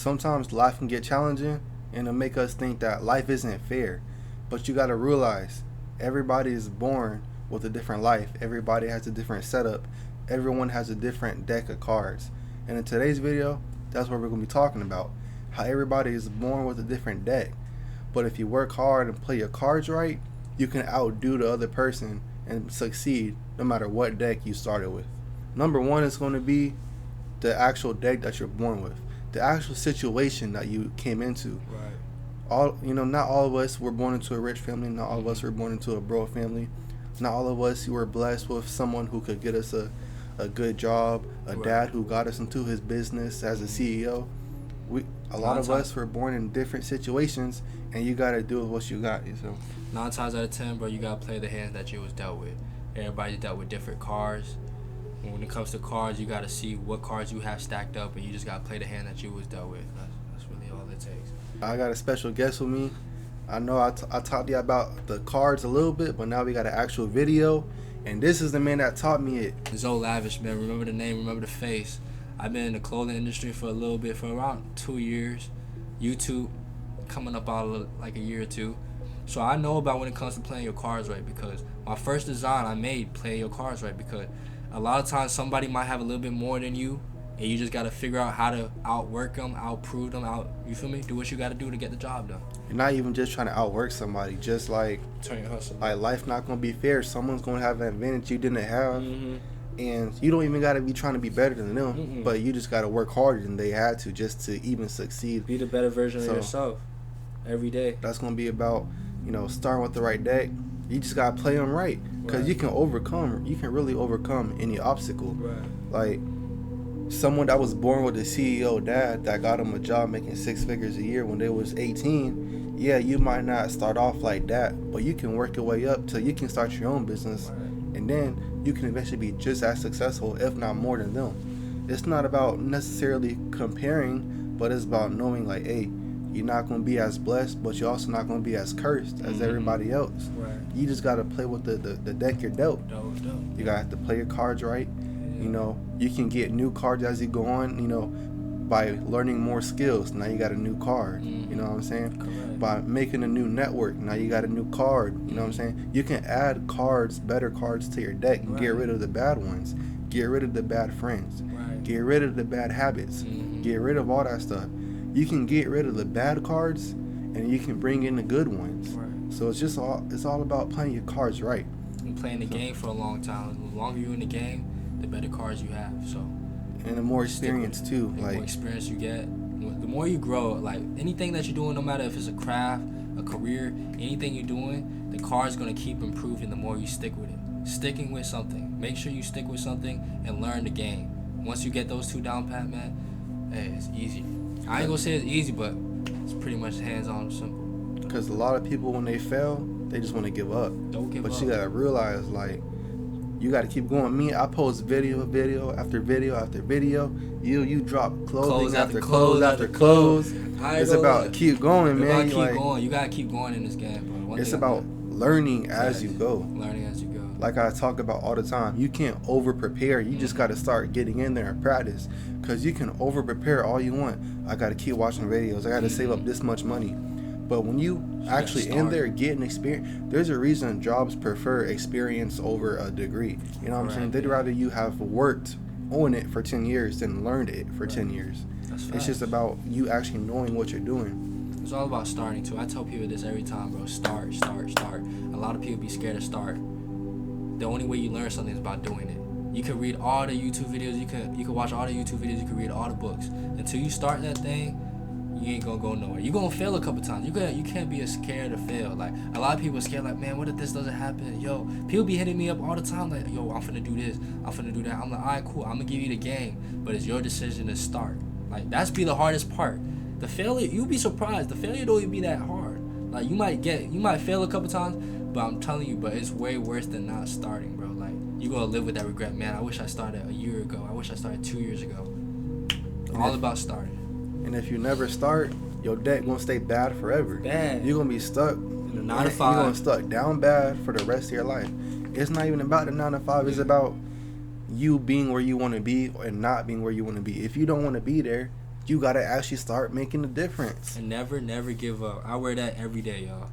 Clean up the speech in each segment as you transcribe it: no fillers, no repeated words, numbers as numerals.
sometimes life can get challenging and it'll make us think that life isn't fair. But you gotta realize everybody is born with a different life. Everybody has a different setup. Everyone has a different deck of cards. And in today's video, that's what we're gonna be talking about. How everybody is born with a different deck. But if you work hard and play your cards right, you can outdo the other person and succeed no matter what deck you started with. Number one is going to be the actual deck that you're born with, the actual situation that you came into. Right. Not all of us were born into a rich family. Not all of us were born into a broke family. Not all of us were blessed with someone who could get us a good job, a Right. dad who got us into his business as a CEO. A lot of us were born in different situations, and you gotta do with what you got. So 9 times out of 10, bro, you gotta play the hand that you was dealt with. Everybody dealt with different cards. When it comes to cards, you gotta see what cards you have stacked up, and you just gotta play the hand that you was dealt with. That's really all it takes. I got a special guest with me. I know I taught you about the cards a little bit, but now we got an actual video, and this is the man that taught me it. Zoe Lavish, man. Remember the name, remember the face. I've been in the clothing industry for a little bit, for around 2 years. YouTube coming up out like a year or two. So I know about when it comes to playing your cards right, because my first design I made, play your cards right, because a lot of times somebody might have a little bit more than you, and you just got to figure out how to outwork them, outprove them, you feel me? Do what you got to do to get the job done. You're not even just trying to outwork somebody, just like Turn your hustle. like life not gonna be fair. Someone's gonna have an advantage you didn't have, Mm-hmm. and you don't even gotta be trying to be better than them, Mm-mm. but you just gotta work harder than they had to just to even succeed. Be the better version So- of yourself every day. That's gonna be about starting with the right deck. You just gotta play them right, because Right. you can really overcome any obstacle. Right. Like someone that was born with a CEO dad that got him a job making 6 figures a year when they was 18. Yeah, you might not start off like that, but you can work your way up till you can start your own business, Right. and then you can eventually be just as successful, if not more than them. It's not about necessarily comparing, but it's about knowing like, hey, you're not going to be as blessed, but you're also not going to be as cursed as Mhm. everybody else. Right. You just got to play with the deck you're dealt. Dope. You got to play your cards right. You can get new cards as you go on, by learning more skills. Now you got a new card. You know what I'm saying? Correct. By making a new network, now you got a new card. You know what I'm saying? You can add better cards to your deck and get Right. rid of the bad ones. Get rid of the bad friends. Right. Get rid of the bad habits. Mhm. Get rid of all that stuff. You can get rid of the bad cards and you can bring in the good ones. Right. So it's all about playing your cards right. Been playing the game for a long time. The longer you're in the game, the better cards you have. So And the more stick with experience it. too. The Like more experience you get, the more you grow. Like anything that you're doing, no matter if it's a craft, a career, anything you're doing, the card's gonna keep improving the more you stick with it. Sticking with something. Make sure you stick with something and learn the game. Once you get those two down pat, man, hey, it's easy. I ain't gonna say it's easy, but it's pretty much hands-on and simple. because a lot of people when they fail, they just want to give up. Don't give But up. you gotta realize, like, you gotta keep going. Me, I post video after video after video. You drop clothing after clothes after clothes. It's about keep going, You man. gotta You keep like, going. You gotta keep going in this game, bro. One it's thing about learning as you go. learning as you go. Like I talk about all the time, you can't over prepare. You just gotta start getting in there and practice. Cause you can over prepare all you want. I gotta keep watching videos. I gotta save up this much money. But when you actually in start. there getting experience, there's a reason jobs prefer experience over a degree. You know what I'm saying? Correct. They'd rather you have worked on it for 10 years than learned it for 10 years. That's It's facts. just about you actually knowing what you're doing. It's all about starting too. I tell people this every time, bro. Start. A lot of people be scared to start. The only way you learn something is by doing it. You can read all the YouTube videos. You can watch all the YouTube videos. You can read all the books. Until you start that thing, you ain't gonna go nowhere. You gonna fail a couple times. You can't be scared to fail. Like a lot of people are scared. Like, man, what if this doesn't happen? Yo, people be hitting me up all the time. Like, yo, I'm finna do this. I'm finna do that. I'm like, all right, cool. I'm gonna give you the game, but it's your decision to start. Like that's be the hardest part. The failure, you'll be surprised. The failure don't even be that hard. Like you might fail a couple times, but I'm telling you, but it's way worse than not starting, bro. Like you gonna live with that regret. Man, I wish I started a year ago. I wish I started 2 years ago. All about starting. And if you never start, your deck gonna stay bad forever. Bad. You're gonna be stuck In the 9 to You're 5. gonna stuck down bad for the rest of your life. It's not even about the 9 to 5. It's about you being where you want to be and not being where you want to be. If you don't want to be there, you gotta actually start making a difference. And never give up. I wear that every day, y'all.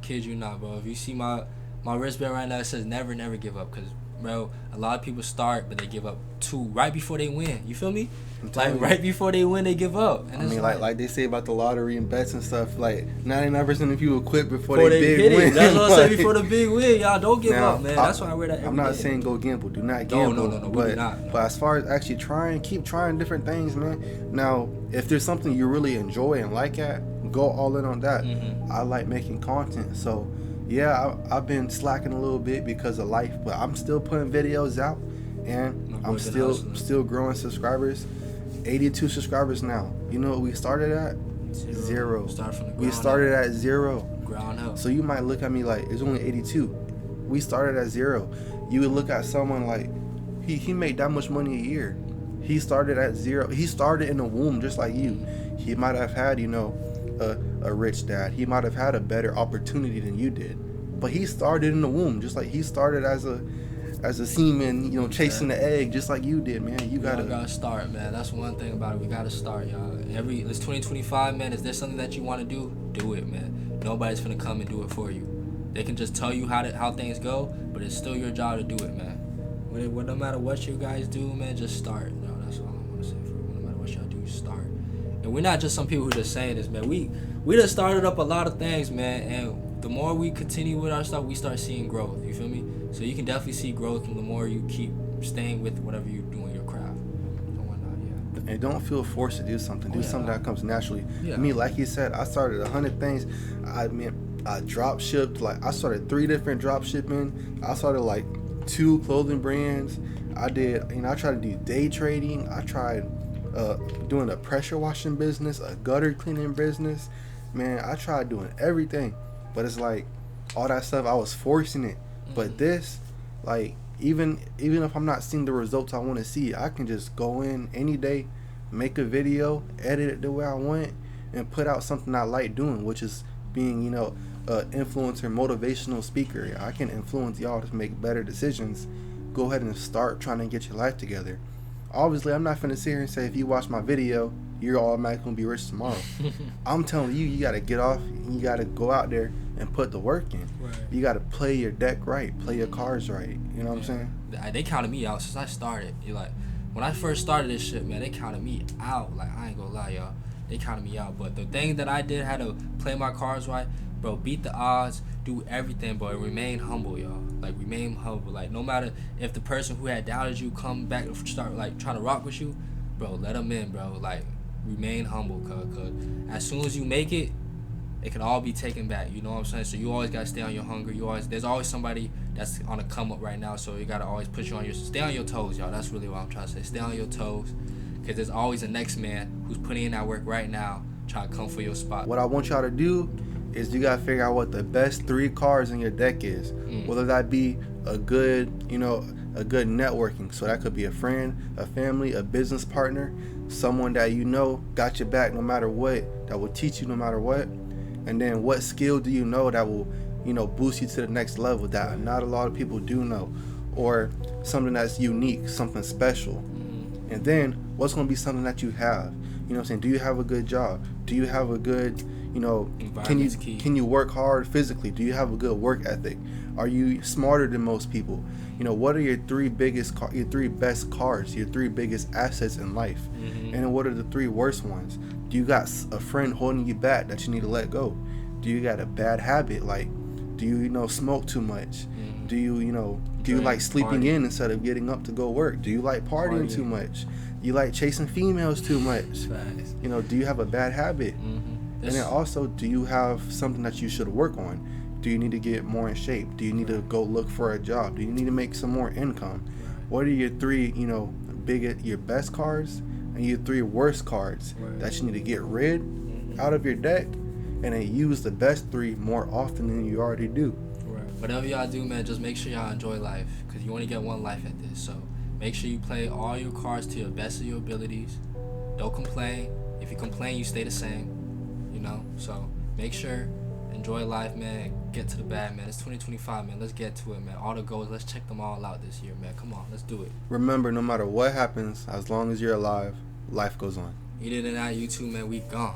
Kid you not, bro. If you see my wristband right now, it says never give up. Cause bro, a lot of people start, but they give up right before they win. You feel me? Like right before they win, they give up. And I mean, like they say about the lottery and bets and stuff. Like 99% of people quit before they big hit win. It. That's what I say before the big win. Y'all don't give up, man. That's why I wear that every I'm not day. saying go gamble. Do not gamble. No. But, do not. No. But as far as actually keep trying different things, man. Now, if there's something you really enjoy and like go all in on that. Mm-hmm. I like making content, so yeah, I've been slacking a little bit because of life, but I'm still putting videos out, and I'm still growing subscribers. 82 subscribers now. You know what we started at? Zero. We started at zero. Ground up. So you might look at me like it's only 82. We started at zero. You would look at someone like he made that much money a year. He started at zero. He started in the womb just like you. He might have had, a rich dad. He might have had a better opportunity than you did. But he started in the womb just like he started as a semen, chasing the egg, just like you did, man. You gotta start, man. That's one thing about it. We gotta start, y'all. It's 2025, man. Is there something that you want to do? Do it, man. Nobody's gonna come and do it for you. They can just tell you how things go, but it's still your job to do it, man. No matter what you guys do, man, just start. That's all I'm gonna say. No matter what y'all do, start. And we're not just some people who just saying this, man. We just started up a lot of things, man. And the more we continue with our stuff, we start seeing growth. You feel me? So you can definitely see growth the more you keep staying with whatever you're doing, your craft and whatnot. And don't feel forced to do something. Do something that comes naturally. Yeah. I mean, like you said, I started 100 things. I drop shipped. Like I started 3 different drop shipping. I started like 2 clothing brands. I tried to do day trading. I tried doing a pressure washing business, a gutter cleaning business. Man, I tried doing everything. But it's like all that stuff, I was forcing it. But this, like, even if I'm not seeing the results I want to see, I can just go in any day, make a video, edit it the way I want, and put out something I like doing, which is being, an influencer, motivational speaker. I can influence y'all to make better decisions. Go ahead and start trying to get your life together. Obviously, I'm not finna sit here and say if you watch my video, you're automatically gonna be rich tomorrow. I'm telling you, you gotta get off. You gotta go out there and put the work in. Right. You gotta play your deck right, play your cards right. You know what I'm saying? They counted me out since I started. When I first started this shit, man, they counted me out. Like, I ain't gonna lie, y'all. They counted me out. But the thing that I did, had to play my cards right, bro. Beat the odds, do everything, bro. Remain humble, y'all. Like, remain humble. Like, no matter if the person who had doubted you come back and start like trying to rock with you, bro, let them in, bro. Like, remain humble, cause as soon as you make it can all be taken back. You know what I'm saying? So you always gotta stay on your hunger. There's always somebody that's on a come up right now. So you gotta always stay on your toes, y'all. That's really what I'm trying to say. Stay on your toes, cause there's always a next man who's putting in that work right now, trying to come for your spot. What I want y'all to do is you gotta figure out what the best 3 cards in your deck is. Whether that be a good networking. So that could be a friend, a family, a business partner, someone that got your back no matter what, that will teach you no matter what. And then what skill do you know that will, boost you to the next level that not a lot of people do know, or something that's unique, something special. And then what's going to be something that you have? You know what I'm saying? Do you have a good job? Do you have a good, can you work hard physically? Do you have a good work ethic? Are you smarter than most people? What are your 3 best cards, your 3 biggest assets in life? And what are the 3 worst ones? Do you got a friend holding you back that you need to let go? Do you got a bad habit? Like, do you smoke too much? Do you like sleeping in instead of getting up to go work? Do you like partying too much? You like chasing females too much? Do you have a bad habit? And then also, do you have something that you should work on? Do you need to get more in shape? Do you need to go look for a job? Do you need to make some more income? What are your 3, your best cards and your 3 worst cards that you need to get rid out of your deck, and then use the best 3 more often than you already do? Whatever y'all do, man, just make sure y'all enjoy life, because you only get one life at this. So make sure you play all your cards to your best of your abilities. Don't complain. If you complain, you stay the same. So make sure, enjoy life, man. Get to the bag, man. It's 2025, man. Let's get to it, man. All the goals, let's check them all out this year, man. Come on, let's do it. Remember, no matter what happens, as long as you're alive, life goes on. Either than that, you two, man, we gone.